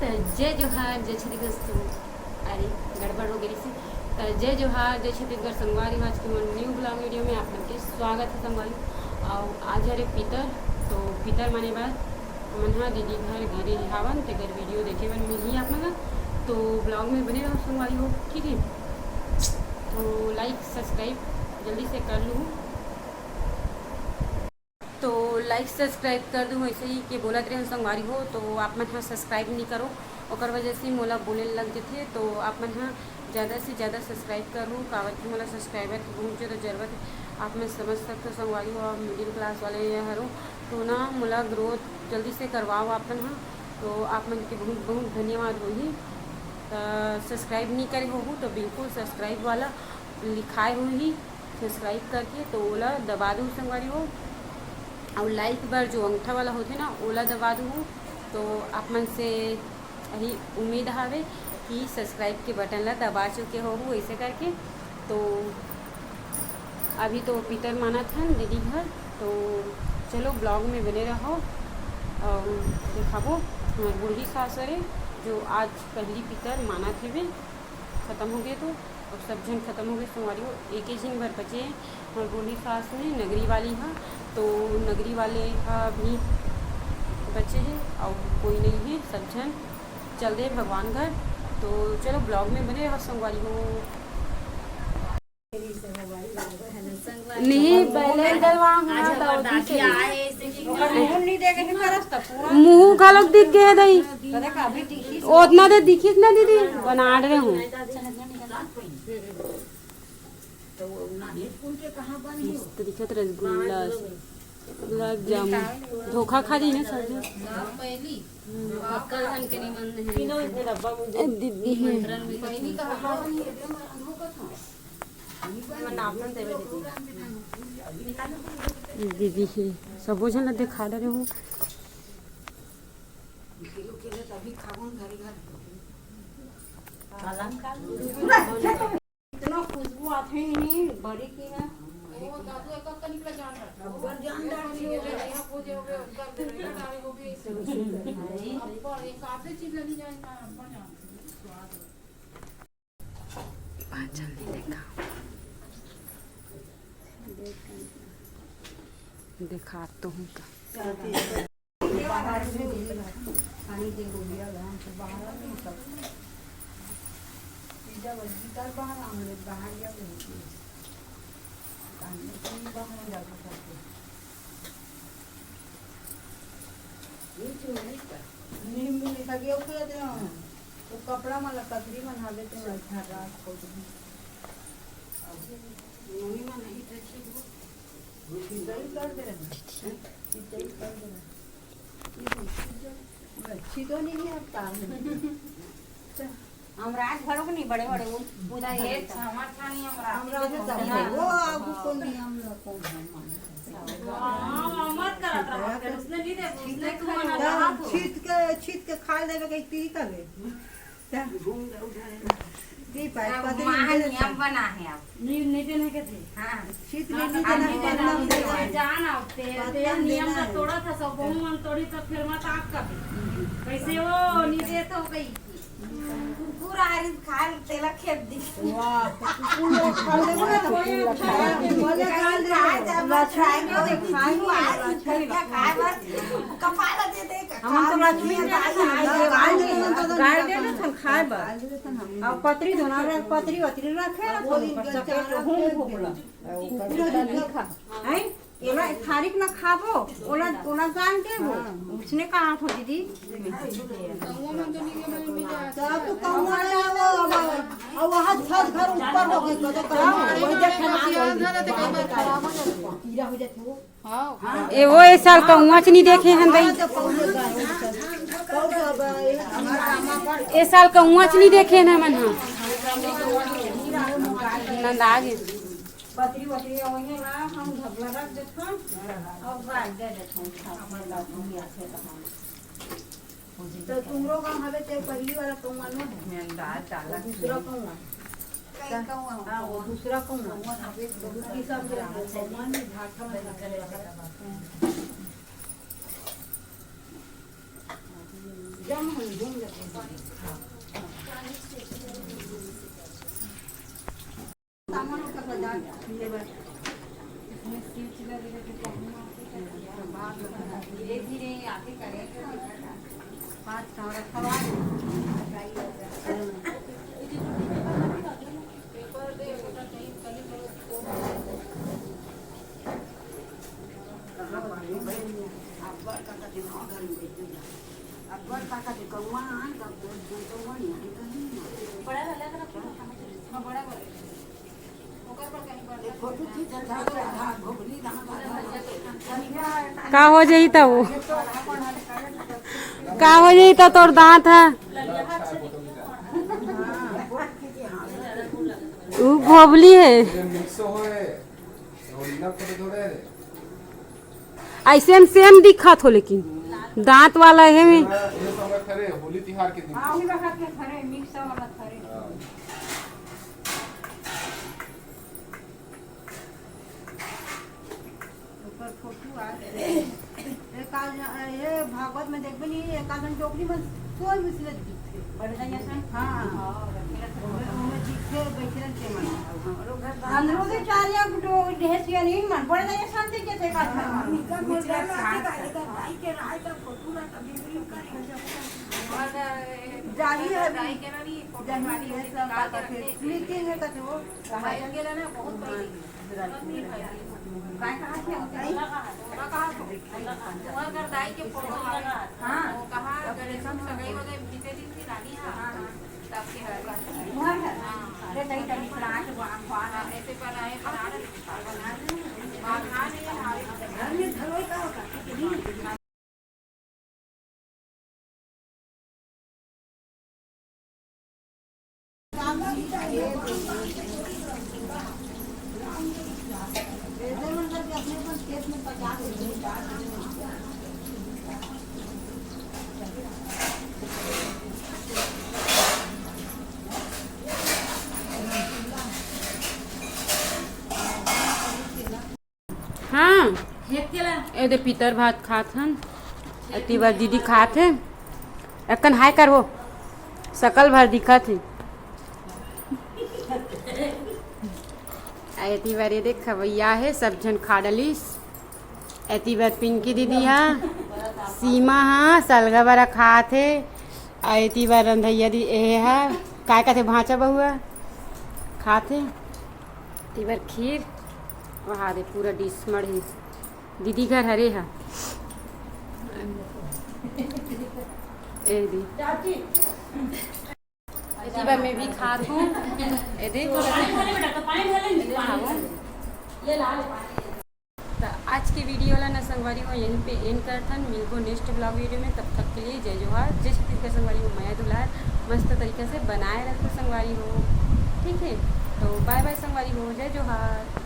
तो जय जोहार जय छत्तीसगढ़। अरे गड़बड़ हो गई थी। तो जय जोहार जय छत्तीसगढ़ संगवारी। आज की न्यू ब्लॉग वीडियो में आप लोग के स्वागत है संगवारी। और आज हरे पीतर तो पीतर माने बाद मन दीदी घर गिरे हावन तो अगर वीडियो देखे बन मिली आप लोग तो ब्लॉग में बने रहो संगवारी हो, ठीक है। तो लाइक सब्सक्राइब जल्दी से कर लूँ, तो लाइक सब्सक्राइब कर दूँ ऐसे ही कि बोलत रहे संगवारी हो। तो आप मन हाँ सब्सक्राइब नहीं करो और वजह से मोला बोले लग जाते, तो आप मन हाँ ज़्यादा से ज़्यादा सब्सक्राइब करूँ कावत की मोला सब्सक्राइबर की बहुत ज़्यादा ज़रूरत है। आप मैं समझ सकते हो संगवारी हो, आप मिडिल क्लास वाले हरो तो ना मोला ग्रोथ जल्दी से करवाओ आप मन हाँ। तो आप मन के बहुत बहुत धन्यवाद होही। सब्सक्राइब नहीं करे हो तो बिल्कुल सब्सक्राइब वाला लिखाए हुई सब्सक्राइब करके तो ओला दबा दूँ संगवारी हो। और लाइक बार जो अंगूठा वाला होते ना ओला दबा दूँ। तो आप मन से यही उम्मीद हावे कि सब्सक्राइब के बटन ला दबा चुके हो ऐसे करके। तो अभी तो पीतर माना था दीदी घर, तो चलो ब्लॉग में बने रहो और दिखाबो हमारे बूढ़ी सासरे जो आज पहली पीतर माना थे वे ख़त्म हो गए। तो और सब जन ख़त्म हो गए संगवारी हो, एक ही दिन भर बचे हैं। और बूढ़ी सास में नगरी वाली है तो नगरी वाले का भी बच्चे हैं और कोई नहीं है, सब जन चल दे भगवान घर। तो चलो ब्लॉग में बने रहो संगवारी हो। नहीं मुँह का लोग दिख गए दई उतना तो दिखी ना दीदी बना रहे हूँ। दिखत रसगुल्ला गुलाब जामुन धोखा खा दी ना सब दीदी दीदी है सब जन दिखा रहे हूँ। इतना खुशबू आते ही नहीं बड़ी की ना देखा तो हूँ तो कपड़ा मला कतरी बना देते हैं अच्छा रात को मम्मी में नहीं कर दे रहे अच्छी तो नहीं है हम रात भर को नहीं बड़े बड़े पूरा ये समर्था नहीं हम रात वो आगू को नहीं हम लोग को मत करत रहा फिर उसने नहीं दे उसने तुम मना छीत के खा देवे के ती करे दी पाए पता नहीं नियम बना है अब नहीं देने के थे। हां छीत नहीं देना जान ते नियम का तोड़ा था सब बहु मन तोड़ी तो फिर मत आप का कैसे वो नहीं दे तो गई पूरा हरी खा तेला खेत दी वाह पूरा खा ले बोले खा ले खाएंगे खाए बस कपाला दे दे हम तो लक्ष्मी गाय दे ना खाए बस और पत्री दोना रे पत्री वत्री रखे ना पर सके रहूं भोगला पूरा खा हैं एला थारिक ना खाबो ओला ओला जान के वो उसने कहा था दीदी कौवा मन तो नहीं के मिला तो कौवा ना वो और वहां छत घर ऊपर हो गई तो कहा वही देखे ना तो खराब हो जाता कीड़ा हो जाता वो हां ए वो इस साल कौवा नहीं देखे हैं भाई इस साल कौवा नहीं देखे ना मन हां नंदा गए पत्री वत्री होंगे ना हम ढबला रख देते हैं और गाय दे देते हैं हमारे लाभ नहीं आते तो तुम लोग हमें ते पहली वाला कौवा न है दाल डाला दूसरा कौवा कई कौवा हां वो दूसरा कौवा दूसरी सब कौवा ने भाटा में करे धीरे धीरे आगे करेंगे। पाँच कमरा खवा का हो जाई तब का हो जाई तो तोर दांत है ऊ भोबली है ऐसे में सेम दिखत हो लेकिन दांत वाला है में होली तिहार के दिन मिक्स वाला खरे ऊपर फोटो आ ये भागवत में देखबे नहीं एकादन टोकरी में सोल मिसले दिखते बड़े जाया सन हां ओमे दिखते बैठन के मन अंदरो से चार या तो ढेस या नहीं मन बड़े जाया शांति के थे का जाही है दाई के ना नहीं फोटो वाली है सब का क्लिकिंग है कथे वो भाई गेला ना बहुत पहले काय कहा थे कहा अगर दाई के फोटो हां वो कहा गणेशन सगाई वाले बीते दिन की रानी हां तब के है अरे दाई तनी फ्लाट वाला ऐसे पर आए बना नहीं हमारे घर में धरोई का होगा हाँ ए दे पितर भात खात हन अति बार दीदी खात है अकन हाय कर वो सकल भर दिखत है ऐती बार ये देख खवैया है सब जन खा डलिस ऐती बार पिंकी दीदी हाँ सीमा हाँ सलगा बारा खात है ऐती बार रंधैया दी ए है काय कहते भांचा बहुआ खाते ऐती बार खीर वहाँ दे पूरा डिश मढ़ी दीदी घर हरे है ए दी इसी बार मैं भी खा हूँ तो आज की वीडियो वाला ना संगवारी हो यहीं पे एंड करथन मिलबो नेक्स्ट ब्लॉग वीडियो में तब तक के लिए जय जोहार जय छत्तीसगढ़ संगवारी हो माया दुलार मस्त तरीके से बनाए रखो संगवारी हो ठीक है तो बाय बाय संगवारी हो जय जोहार।